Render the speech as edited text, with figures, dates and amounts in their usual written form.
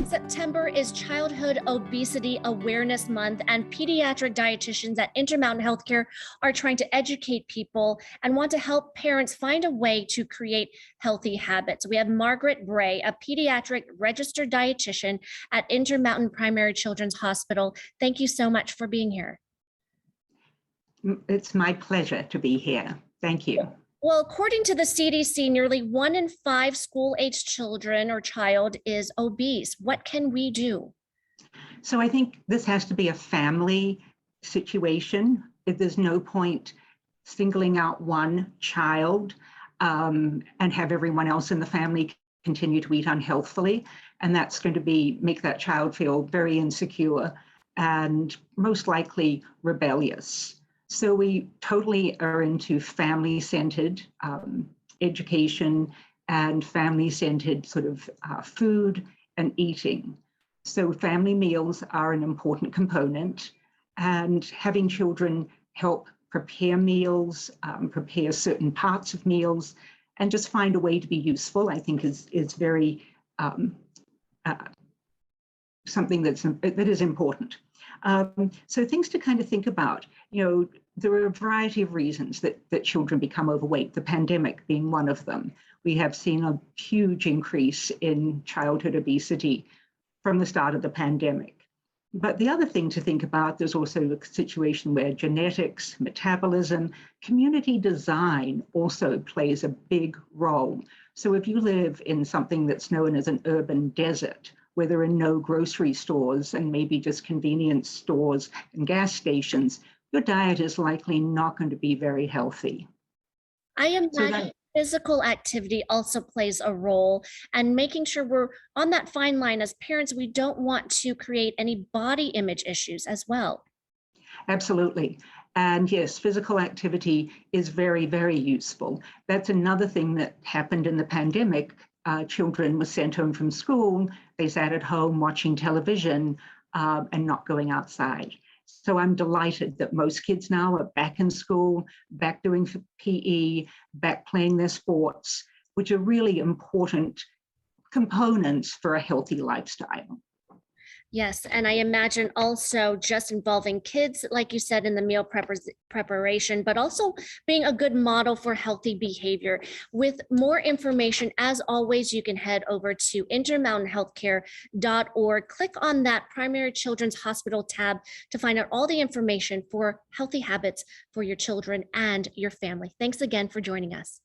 September is Childhood Obesity Awareness Month, and pediatric dietitians at Intermountain Healthcare are trying to educate people and want to help parents find a way to create healthy habits. We have Margaret Bray, a pediatric registered dietitian at Intermountain Primary Children's Hospital. Thank you so much for being here. It's my pleasure to be here. Thank you. Well, according to the CDC, nearly 1 in 5 school-aged children or child is obese. What can we do? So I think this has to be a family situation. There's no point singling out one child and have everyone else in the family continue to eat unhealthfully. And that's going to make that child feel very insecure and most likely rebellious. So we totally are into family-centered education and family-centered sort of food and eating. So family meals are an important component, and having children help prepare meals, prepare certain parts of meals, and just find a way to be useful, I think is very something that is important. So things to kind of think about, there are a variety of reasons that children become overweight, the pandemic being one of them. We have seen a huge increase in childhood obesity from the start of the pandemic. But the other thing to think about, there's also the situation where genetics, metabolism, community design also plays a big role. So if you live in something that's known as an urban desert, where there are no grocery stores and maybe just convenience stores and gas stations, your diet is likely not going to be very healthy. I imagine physical activity also plays a role, and making sure we're on that fine line as parents. We don't want to create any body image issues as well. Absolutely. And yes, physical activity is very, very useful. That's another thing that happened in the pandemic. Children were sent home from school, they sat at home watching television and not going outside. So I'm delighted that most kids now are back in school, back doing PE, back playing their sports, which are really important components for a healthy lifestyle. Yes, and I imagine also just involving kids, like you said, in the meal preparation, but also being a good model for healthy behavior. With more information, as always, you can head over to intermountainhealthcare.org. Click on that Primary Children's Hospital tab to find out all the information for healthy habits for your children and your family. Thanks again for joining us.